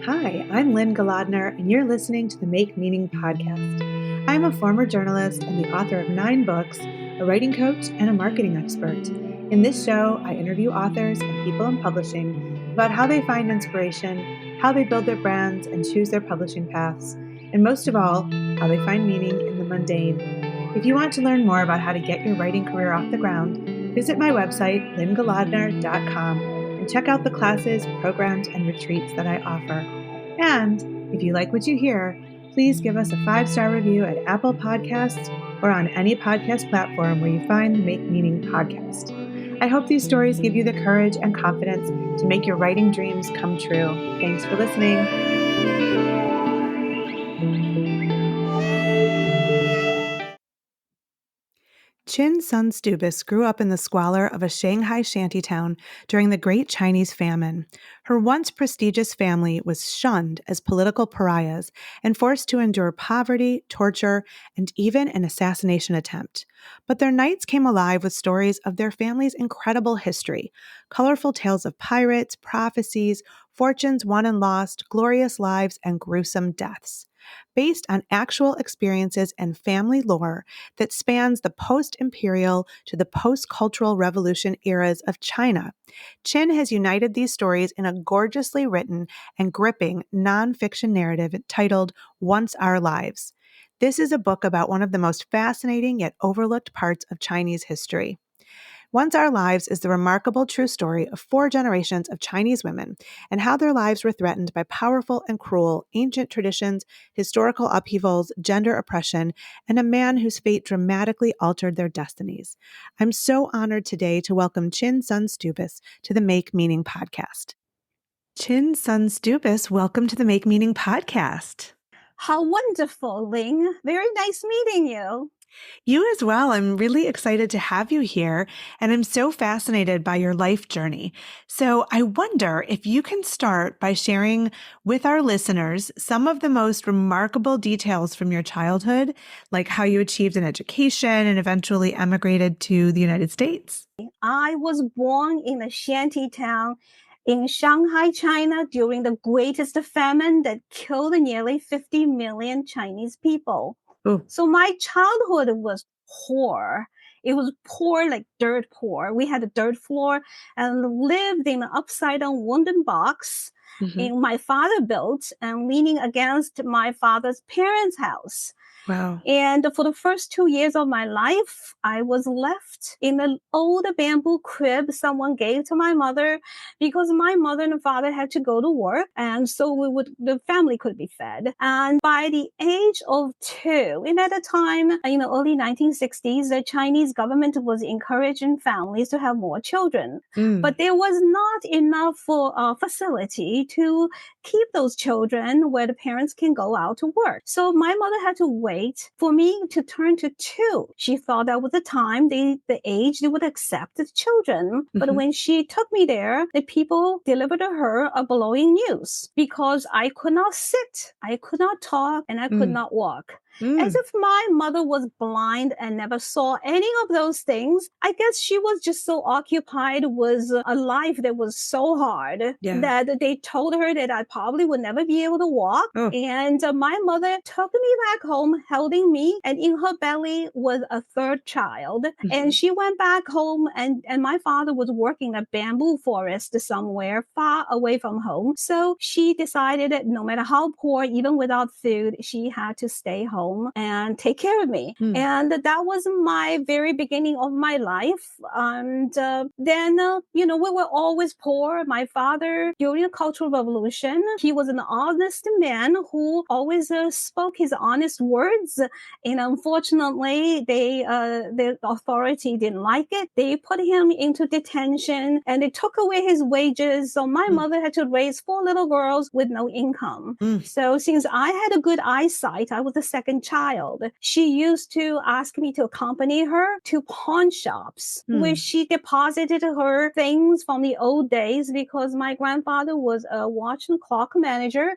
Hi, I'm Lynne Golodner, and you're listening to the Make Meaning podcast. I'm a former journalist and the author of 9 books, a writing coach, and a marketing expert. In this show, I interview authors and people in publishing about how they find inspiration, how they build their brands and choose their publishing paths, and most of all, how they find meaning in the mundane. If you want to learn more about how to get your writing career off the ground, visit my website, lynnegolodner.com, and check out the classes, programs, and retreats that I offer. And if you like what you hear, please give us a 5-star review at Apple Podcasts or on any podcast platform where you find the Make Meaning podcast. I hope these stories give you the courage and confidence to make your writing dreams come true. Thanks for listening. Qin Sun Stubis grew up in the squalor of a Shanghai shantytown during the Great Chinese Famine. Her once prestigious family was shunned as political pariahs and forced to endure poverty, torture, and even an assassination attempt. But their nights came alive with stories of their family's incredible history, colorful tales of pirates, prophecies, fortunes won and lost, glorious lives, and gruesome deaths. Based on actual experiences and family lore that spans the post-imperial to the post-cultural revolution eras of China. Qin has united these stories in a gorgeously written and gripping nonfiction narrative titled Once Our Lives. This is a book about one of the most fascinating yet overlooked parts of Chinese history. Once Our Lives is the remarkable true story of 4 generations of Chinese women and how their lives were threatened by powerful and cruel ancient traditions, historical upheavals, gender oppression, and a man whose fate dramatically altered their destinies. I'm so honored today to welcome Qin Sun Stubis to the Make Meaning podcast. Qin Sun Stubis, welcome to the Make Meaning podcast. How wonderful, Lynn. Very nice meeting you. You as well. I'm really excited to have you here, and I'm so fascinated by your life journey. So I wonder if you can start by sharing with our listeners some of the most remarkable details from your childhood, like how you achieved an education and eventually emigrated to the United States. I was born in a shanty town in Shanghai, China, during the greatest famine that killed nearly 50 million Chinese people. Ooh. So my childhood was poor. It was poor, like dirt poor. We had a dirt floor and lived in an upside-down wooden box in my father built and leaning against my father's parents' house. Wow. And for the first 2 years of my life, I was left in an old bamboo crib someone gave to my mother because my mother and father had to go to work. And so the family could be fed. And by the age of 2, and at the time, early 1960s, the Chinese government was encouraging families to have more children. But there was not enough facility to keep those children where the parents can go out to work. So my mother had to wait for me to turn to 2. She thought that was the time, the age they would accept the children. But when she took me there, the people delivered to her a glowing news because I could not sit, I could not talk, and I could not walk. As if my mother was blind and never saw any of those things. I guess she was just so occupied with a life that was so hard that they told her that I probably would never be able to walk. And my mother took me back home, holding me, and in her belly was a 3rd child. And she went back home, and my father was working a bamboo forest somewhere far away from home. So she decided that no matter how poor, even without food, she had to stay home and take care of me. And that was my very beginning of my life. And then, we were always poor. My father, during the Cultural Revolution, he was an honest man who always spoke his honest words. And unfortunately, the authority didn't like it. They put him into detention and they took away his wages. So my mother had to raise 4 little girls with no income. So since I had a good eyesight, I was the second child. She used to ask me to accompany her to pawn shops, where she deposited her things from the old days because my grandfather was a watch and clock manager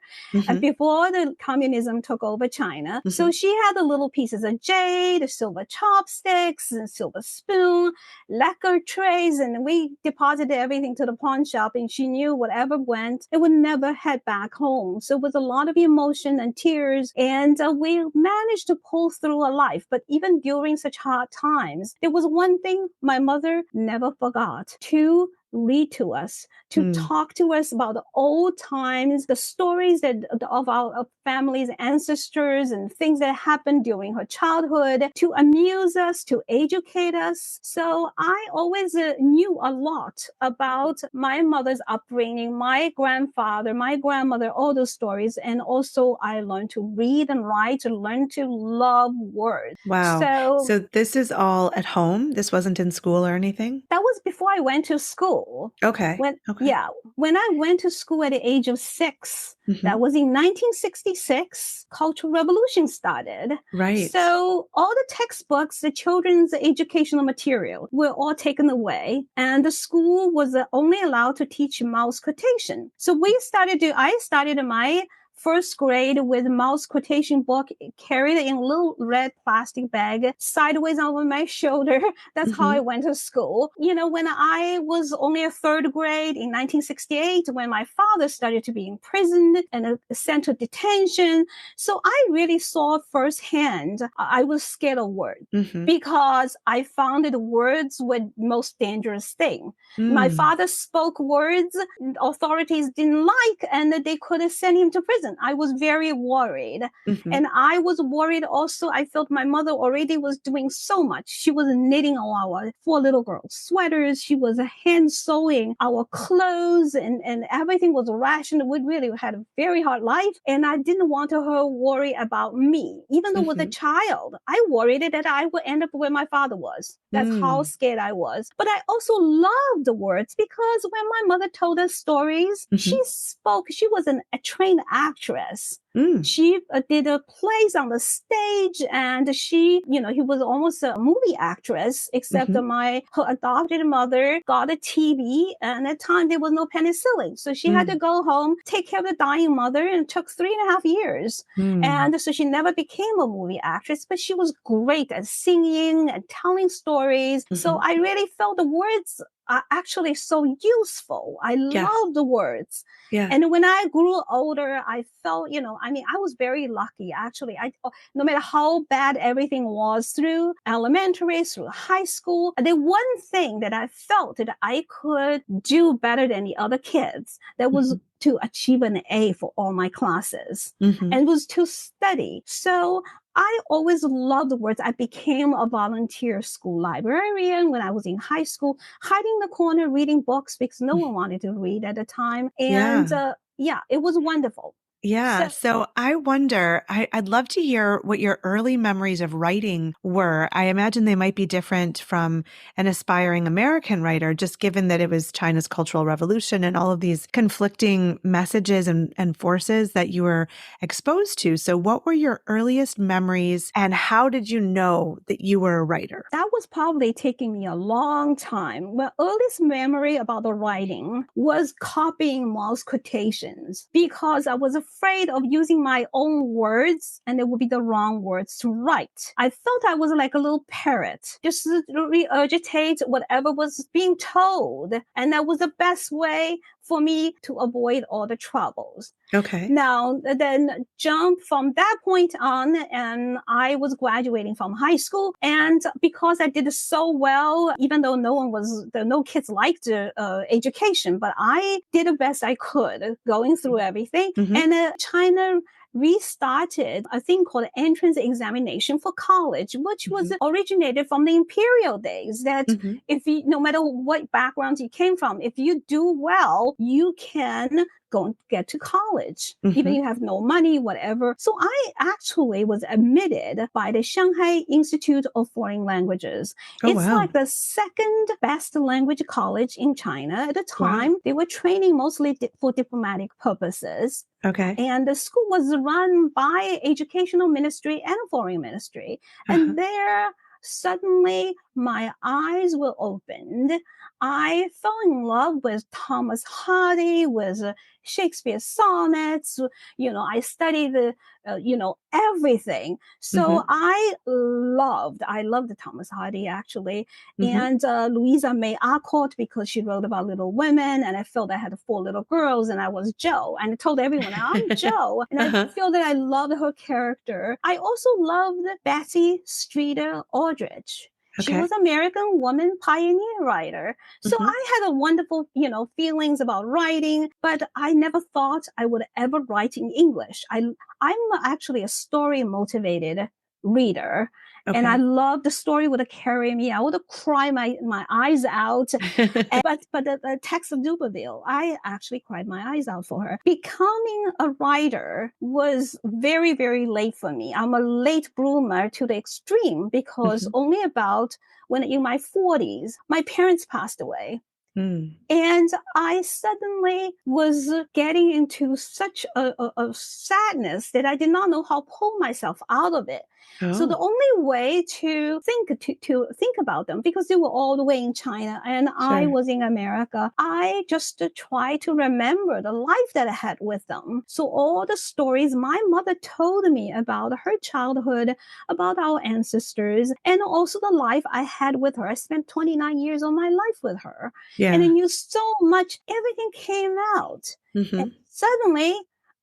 before the communism took over China. So she had the little pieces of jade, silver chopsticks, and silver spoon, lacquer trays, and we deposited everything to the pawn shop, and she knew whatever went, it would never head back home. So it was a lot of emotion and tears, and we managed to pull through a life. But even during such hard times, there was one thing my mother never forgot: to read to us, to talk to us about the old times, the stories that of our family's ancestors and things that happened during her childhood, to amuse us, to educate us. So I always knew a lot about my mother's upbringing, my grandfather, my grandmother, all those stories. And also I learned to read and write, to learn to love words. Wow. So So this is all at home? This wasn't in school or anything? that was before I went to school. Okay. Okay. When I went to school at the age of 6, Mm-hmm. that was in 1966, Cultural Revolution started. Right. So all the textbooks, the children's educational material were all taken away, and the school was only allowed to teach mouse quotation. So I started my first grade with mouse quotation book carried in a little red plastic bag sideways over my shoulder. That's how I went to school. When I was only a third grade in 1968, when my father started to be imprisoned and sent to detention. So I really saw firsthand. I was scared of words because I found that words were the most dangerous thing. My father spoke words authorities didn't like, and they could have sent him to prison. I was very worried. And I was worried also. I felt my mother already was doing so much. She was knitting our 4 little girls' sweaters. She was hand sewing our clothes, and everything was rationed. We really had a very hard life. And I didn't want her worry about me. Even though with a child, I worried that I would end up where my father was. That's how scared I was. But I also loved the words because when my mother told us stories, she was a trained actress. She did plays on the stage, and he was almost a movie actress, except her adopted mother got a TB, and at the time there was no penicillin. So she had to go home, take care of the dying mother, and it took 3.5 years. And so she never became a movie actress, but she was great at singing and telling stories. So I really felt the words are actually so useful. I love the words. Yeah. And when I grew older, I felt, I was very lucky, actually. No matter how bad everything was through elementary, through high school, the one thing that I felt that I could do better than the other kids, that was to achieve an A for all my classes, and was to study. So I always loved the words. I became a volunteer school librarian when I was in high school, hiding in the corner reading books because no one wanted to read at the time. And it was wonderful. Yeah. So I wonder, I'd love to hear what your early memories of writing were. I imagine they might be different from an aspiring American writer, just given that it was China's Cultural Revolution and all of these conflicting messages and forces that you were exposed to. So what were your earliest memories, and how did you know that you were a writer? That was probably taking me a long time. My earliest memory about the writing was copying mouse quotations because I was afraid of using my own words and it would be the wrong words to write. I felt I was like a little parrot, just regurgitate whatever was being told. And that was the best way for me to avoid all the troubles. Okay. Now, then jump from that point on, and I was graduating from high school. And because I did so well, even though no kids liked education, but I did the best I could going through everything. And China restarted a thing called entrance examination for college, which was originated from the imperial days, that if you, no matter what background you came from, if you do well, you can go and get to college, even you have no money, whatever. So I actually was admitted by the Shanghai Institute of Foreign Languages. It's like the second best language college in China at the time. They were training mostly for diplomatic purposes. Okay. And the school was run by Educational Ministry and Foreign Ministry. And there, suddenly, my eyes were opened. I fell in love with Thomas Hardy, with Shakespeare's sonnets. I studied everything. So Hmm. I loved Thomas Hardy actually, Hmm. and Louisa May Alcott because she wrote about Little Women, and I felt I had four little girls, and I was Jo, and I told everyone I'm Jo, and I Uh-huh. feel that I loved her character. I also loved Betsy Streeter Aldrich. She Okay. was an American woman pioneer writer. So Hmm. I had a wonderful, feelings about writing, but I never thought I would ever write in English. I'm actually a story motivated reader. And I Okay. love the story would carry me. I would cry my eyes out. But the text of Duberville, I actually cried my eyes out for her. Becoming a writer was very, very late for me. I'm a late bloomer to the extreme because Hmm. only about when in my 40s, my parents passed away. Mm. And I suddenly was getting into such a sadness that I did not know how to pull myself out of it. So the Oh, only way to think about them, because they were all the way in China and I sure. was in America, I just try to remember the life that I had with them. So all the stories my mother told me about her childhood, about our ancestors, and also the life I had with her. I spent 29 years of my life with her and I Yeah. knew so much, everything came out. And Hmm. suddenly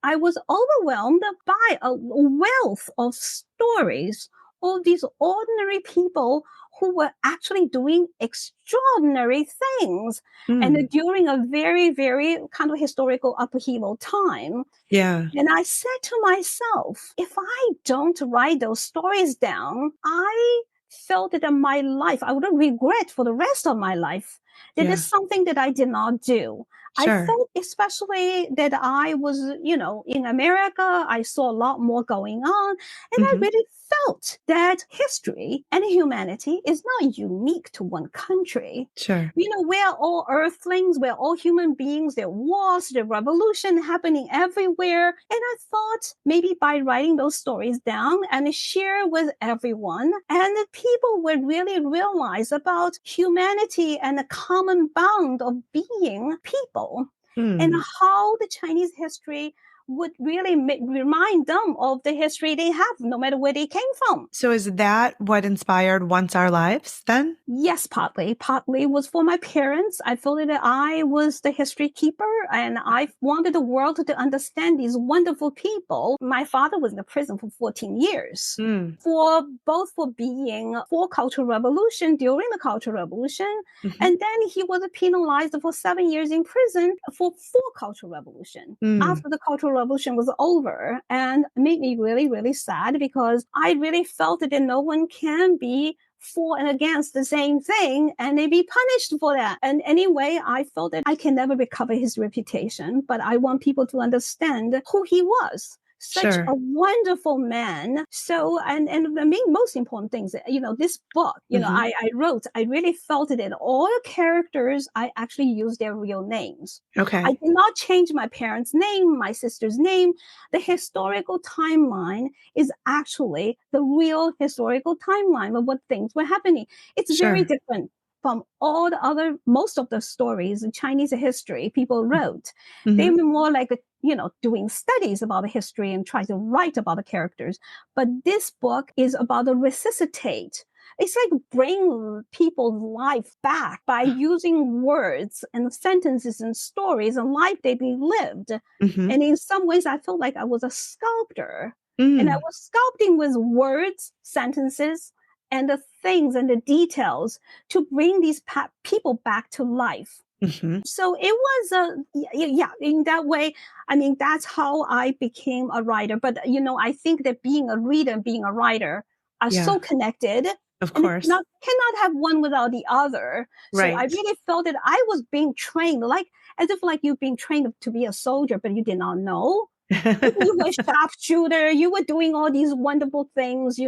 I was overwhelmed by a wealth of stories of these ordinary people who were actually doing extraordinary things and Mm. during a very, very kind of historical upheaval time. Yeah. And I said to myself, if I don't write those stories down, I felt that in my life, I would regret for the rest of my life that is Yeah. something that I did not do. I Sure. felt especially that I was, in America, I saw a lot more going on. And I Hmm. really felt that history and humanity is not unique to one country. Sure. We're all earthlings, we're all human beings. There was the revolution happening everywhere. And I thought maybe by writing those stories down and share with everyone, and that people would really realize about humanity and the common bond of being people and Mm. how the Chinese history would really remind them of the history they have, no matter where they came from. So is that what inspired Once Our Lives then? Yes, partly. Partly was for my parents. I felt that I was the history keeper and I wanted the world to understand these wonderful people. My father was in the prison for 14 years. Mm. For being for Cultural Revolution during the Cultural Revolution, Hmm. and then he was penalized for 7 years in prison for Cultural Revolution Mm. after the Cultural Revolution was over, and it made me really, really sad because I really felt that no one can be for and against the same thing and they be punished for that. And anyway, I felt that I can never recover his reputation, but I want people to understand who he was. Such a Sure. wonderful man. So, and the most important things, this book, Hmm. I wrote, I really felt that all the characters, I actually used their real names. I Okay. did not change my parents' name, my sister's name. The historical timeline is actually the real historical timeline of what things were happening. It's very Sure. different from all the other, most of the stories in Chinese history people wrote. They Hmm. were more like, doing studies about the history and trying to write about the characters. But this book is about the resuscitate. It's like bring people's life back by using words and sentences and stories and life they lived. Hmm. And in some ways, I felt like I was a sculptor. And I Mm. was sculpting with words, sentences, and the things and the details to bring these people back to life. Hmm. So it was yeah, in that way. I mean, that's how I became a writer. But I think that being a reader and being a writer are so Yeah. connected, Of and it course. cannot have one without the other. So I Right. really felt that I was being trained, like as if like you've been trained to be a soldier, but you did not know. Maybe you were a sharpshooter, you were doing all these wonderful things,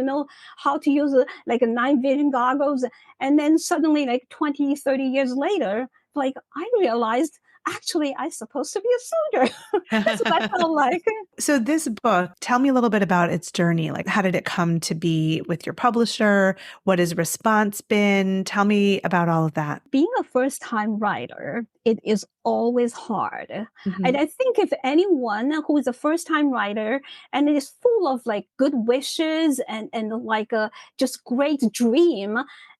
how to use like a night vision goggles. And then suddenly, like 20, 30 years later, like I realized actually I'm supposed to be a soldier. That's what I felt like. So this book, tell me a little bit about its journey. Like, how did it come to be with your publisher? What has response been? Tell me about all of that. Being a first time writer, it is always hard. And Hmm. I think if anyone who is a first time writer and it is full of like good wishes and like a just great dream,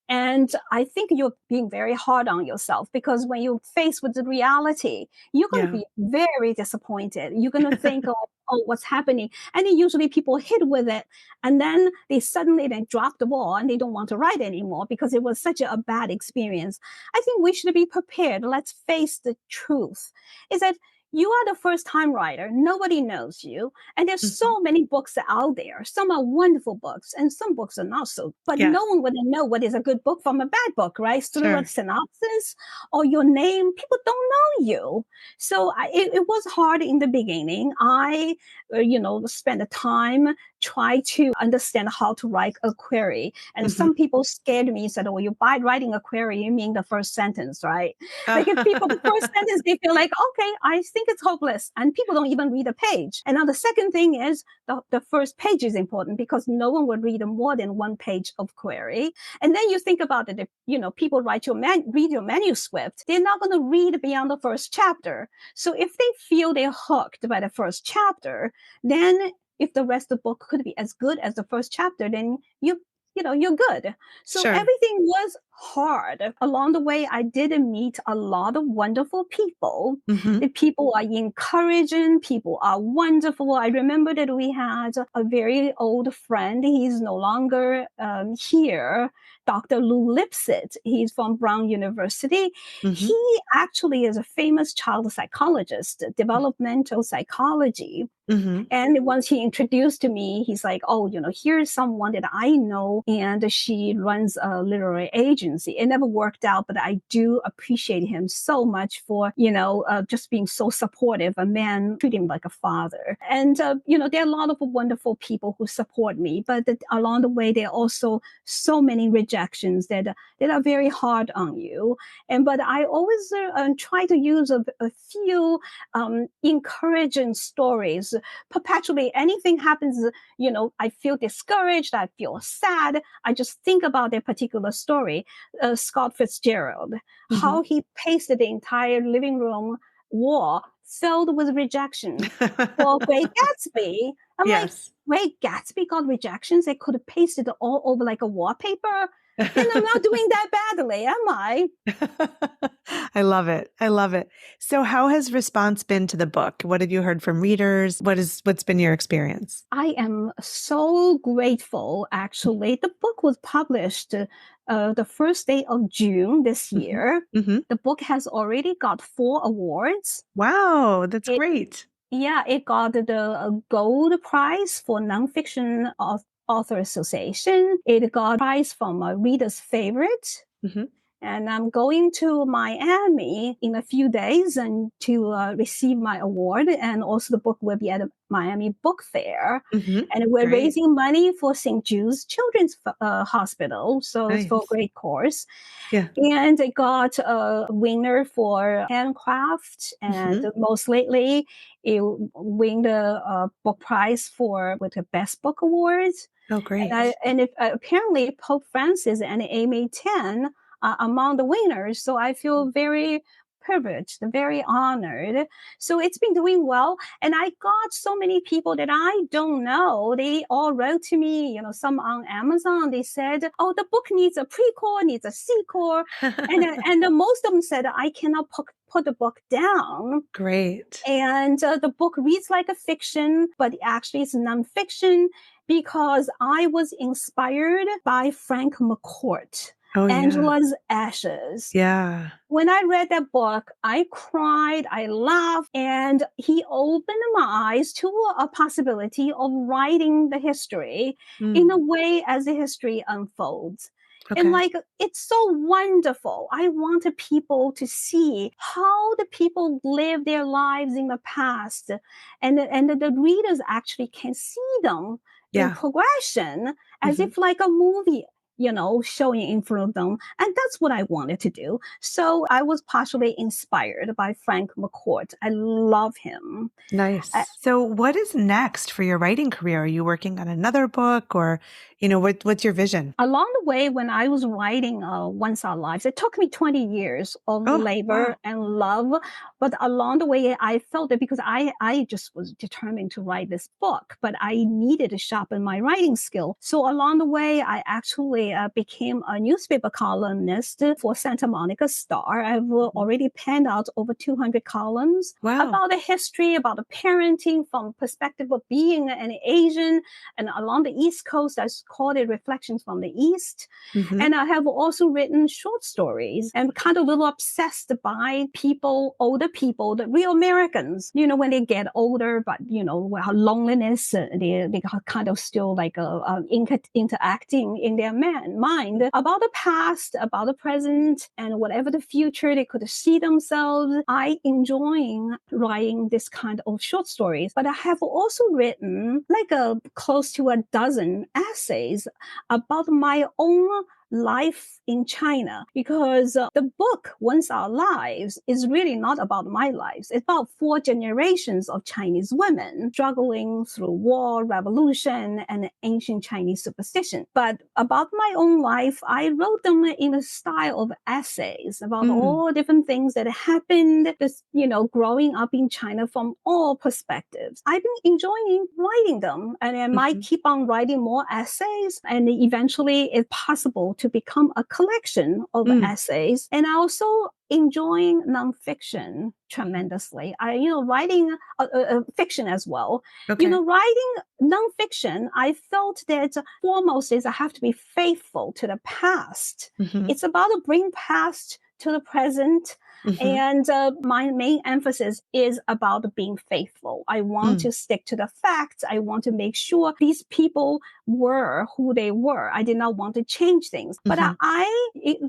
and I think you're being very hard on yourself because when you're faced with the reality, you're going to Yeah. be very disappointed. You're going to think, oh, what's happening? And then usually people hit with it and then they suddenly then drop the ball and they don't want to write anymore because it was such a bad experience. I think we should be prepared. Let's face the truth is that you are the first time writer. Nobody knows you. And there's Hmm. so many books out there. Some are wonderful books and some books are not so, but Yeah. no one would know what is a good book from a bad book, right? Through a Sure. synopsis or your name, people don't know you. So it was hard in the beginning. I, spent the time try to understand how to write a query. And Hmm. some people scared me and said, oh, you by writing a query, you mean the first sentence, right? Like if people, the first sentence, they feel like, okay, I think it's hopeless. And people don't even read a page. And now the second thing is the first page is important because no one would read more than one page of query. And then you think about it, if, people read your manuscript, they're not going to read beyond the first chapter. So if they feel they're hooked by the first chapter, then if the rest of the book could be as good as the first chapter, then you're good. So Sure. everything was hard. Along the way, I did meet a lot of wonderful people. Hmm. The people are encouraging, people are wonderful. I remember that we had a very old friend. He's no longer here, Dr. Lou Lipset. He's from Brown University. Hmm. He actually is a famous child psychologist, developmental psychology. Hmm. And once he introduced to me, he's like, oh, here's someone that I know, and she runs a literary agency. It never worked out, but I do appreciate him so much for, just being so supportive, a man treating him like a father. And, there are a lot of wonderful people who support me, but along the way, there are also so many rejections that are very hard on you. But I always try to use a few encouraging stories perpetually. Anything happens, I feel discouraged, I feel sad, I just think about that particular story. Scott Fitzgerald, Hmm. how he pasted the entire living room wall filled with rejection. For Great Gatsby, I'm like, Yes. Great Gatsby got rejections, they could have pasted it all over like a wallpaper. Then I'm not doing that badly, am I? I love it. I love it. So how has response been to the book? What have you heard from readers? What's been your experience? I am so grateful, actually. The book was published the first day of June this Hmm. year. Hmm. The book has already got 4 awards. Wow, that's It, great. yeah, it got the Gold Prize for Nonfiction Author Association. It got prize from a reader's favorite. Hmm. And I'm going to Miami in a few days and to receive my award. And also the book will be at a Miami Book Fair. Hmm. And we're Great. raising money for St. Jude's Children's Hospital. So it's for a Nice. great cause. Yeah. And I got a winner for handcraft. And Hmm. most lately, it won the book prize for with the Best Book Award. Oh, great. Apparently Pope Francis and Amy Tan among the winners. So I feel very privileged, very honored. So it's been doing well. And I got so many people that I don't know. They all wrote to me, some on Amazon. They said, oh, the book needs a prequel, needs a sequel. And most of them said, I cannot put the book down. Great. And the book reads like a fiction, but actually it's nonfiction because I was inspired by Frank McCourt, Oh, yeah. Angela's Ashes. Yeah. When I read that book, I cried, I laughed, and he opened my eyes to a possibility of writing the history in a Mm. way as the history unfolds. And Okay. like, it's so wonderful. I wanted people to see how the people live their lives in the past. And the readers actually can see them in Yeah. progression as Hmm. if like a movie. showing in front of them. And that's what I wanted to do. So I was partially inspired by Frank McCourt. I love him. Nice. So what is next for your writing career? Are you working on another book or, what's your vision? Along the way, when I was writing Once Our Lives, it took me 20 years of Oh, labor wow. and love. But along the way, I felt that because I just was determined to write this book, but I needed to sharpen my writing skill. So along the way, I actually became a newspaper columnist for Santa Monica Star. I've Mhm. already penned out over 200 columns Wow. about the history, about the parenting from perspective of being an Asian. And along the East Coast, I called it Reflections from the East. Hmm. And I have also written short stories and kind of a little obsessed by people, older people, the real Americans, when they get older, but, loneliness, they are kind of still like interacting in their mind about the past, about the present, and whatever the future they could see themselves. I enjoying writing this kind of short stories, but I have also written like close to a dozen essays about my own life in China because the book Once Our Lives is really not about my lives. It's about 4 generations of Chinese women struggling through war, revolution, and ancient Chinese superstition. But about my own life, I wrote them in a style of essays about Mm. all different things that happened, growing up in China from all perspectives. I've been enjoying writing them, and I might Hmm. keep on writing more essays, and eventually, if possible, to become a collection of Mm. essays. And I also enjoying nonfiction tremendously. Writing fiction as well. Okay. Writing nonfiction, I felt that foremost is I have to be faithful to the past. Hmm. It's about to bring past to the present. Hmm. And my main emphasis is about being faithful. I want Mm. to stick to the facts. I want to make sure these people were who they were. I did not want to change things. But Hmm. I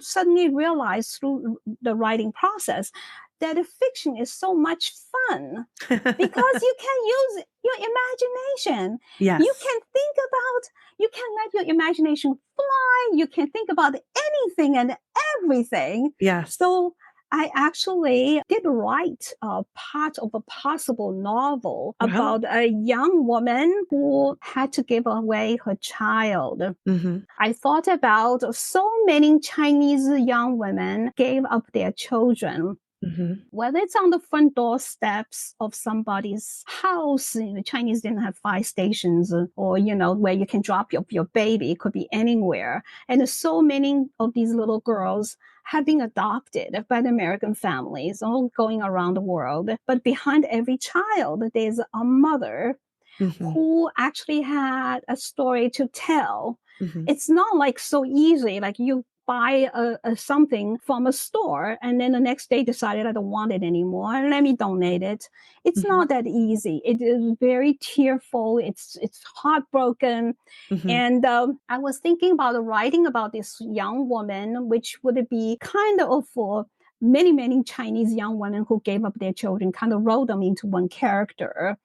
suddenly realized through the writing process that the fiction is so much fun because you can use your imagination. You Yes. can think about, you can let your imagination fly. You can think about anything and everything. Yes. So I actually did write a part of a possible novel Wow. about a young woman who had to give away her child. Hmm. I thought about so many Chinese young women gave up their children, Hmm. whether it's on the front door steps of somebody's house. Chinese didn't have fire stations, or where you can drop your baby. It could be anywhere. And there's so many of these little girls have been adopted by the American families, all going around the world. But behind every child, there's a mother Hmm. who actually had a story to tell. Hmm. It's not like so easy, like you buy something from a store and then the next day decided I don't want it anymore. Let me donate it. It's Hmm. not that easy. It is very tearful. It's heartbroken. Hmm. And I was thinking about writing about this young woman, which would be kind of for many, many Chinese young women who gave up their children, kind of wrote them into one character.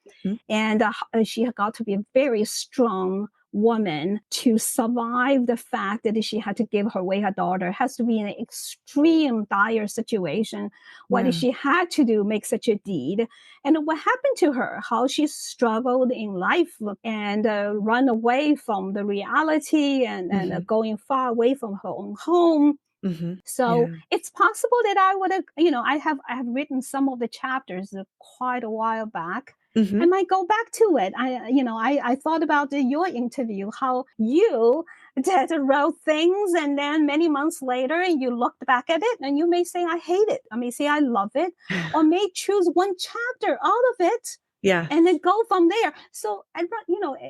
And she got to be a very strong woman to survive the fact that she had to give her away her daughter. It has to be in an extreme dire situation. What did Wow. she had to do make such a deed? And what happened to her? How she struggled in life and run away from the reality and Hmm. going far away from her own home. Hmm. So Yeah. it's possible that I would have, I have written some of the chapters quite a while back. I Hmm. might go back to it. I thought about your interview, how you did wrote things, and then many months later, you looked back at it, and you may say, "I hate it." I may say, "I love it," or may choose one chapter out of it, and Yes. then go from there. So,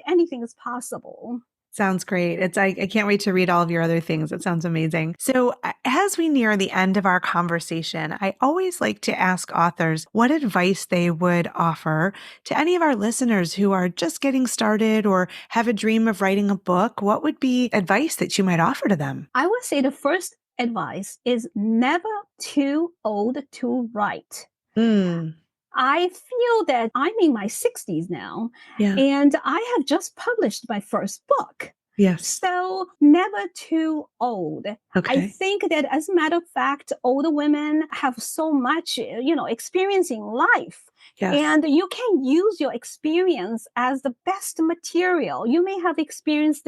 anything is possible. Sounds great. I can't wait to read all of your other things. It sounds amazing. So, as we near the end of our conversation, I always like to ask authors what advice they would offer to any of our listeners who are just getting started or have a dream of writing a book. What would be advice that you might offer to them? I would say the first advice is never too old to write. Mm. I feel that I'm in my 60s now, Yeah. and I have just published my first book. Yes. So never too old. I Okay. think that as a matter of fact, older women have so much, experience in life. Yes. And you can use your experience as the best material. You may have experienced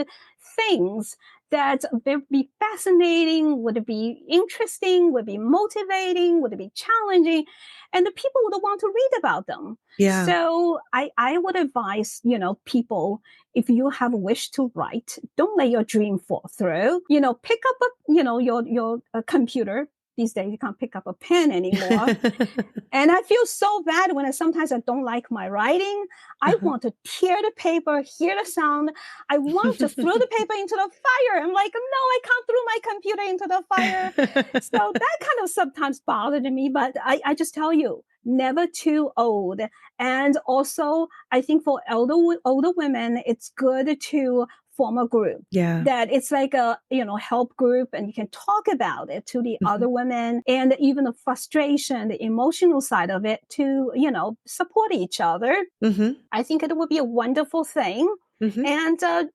things that would be fascinating, would be interesting, would be motivating, would be challenging, and the people would want to read about them. Yeah. So I would advise, people, if you have a wish to write, don't let your dream fall through. Pick up your computer. These days you can't pick up a pen anymore. And I feel so bad when sometimes I don't like my writing. I Uh-huh. want to tear the paper, hear the sound. I want to throw the paper into the fire. I'm like, no, I can't throw my computer into the fire. So that kind of sometimes bothered me. But I just tell you, never too old. And also, I think for older women, it's good to form a group Yeah. that it's like a help group, and you can talk about it to the Mhm. other women, and even the frustration, the emotional side of it, to support each other. Mhm. I think it would be a wonderful thing. Mhm. And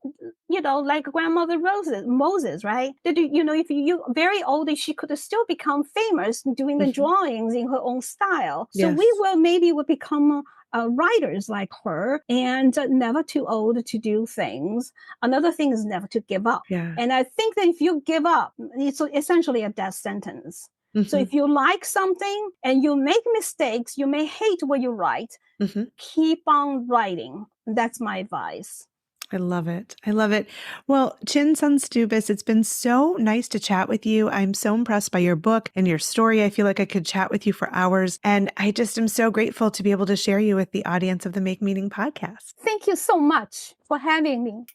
like grandmother Moses, right? Did if you very old, she could still become famous doing the Mhm. drawings in her own style. So we Yes. will maybe would become writers like her, and never too old to do things. Another thing is never to give up. Yeah. And I think that if you give up, it's essentially a death sentence. So Mhm. if you like something and you make mistakes, you may hate what you write, Mhm. keep on writing. That's my advice. I love it. I love it. Well, Qin Sun Stubis, it's been so nice to chat with you. I'm so impressed by your book and your story. I feel like I could chat with you for hours. And I just am so grateful to be able to share you with the audience of the Make Meaning podcast. Thank you so much for having me.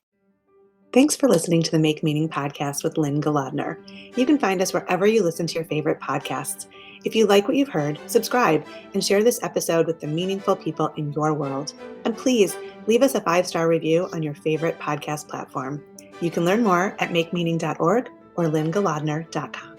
Thanks for listening to the Make Meaning podcast with Lynne Golodner. You can find us wherever you listen to your favorite podcasts. If you like what you've heard, subscribe and share this episode with the meaningful people in your world. And please leave us a 5-star review on your favorite podcast platform. You can learn more at makemeaning.org or lynnegolodner.com.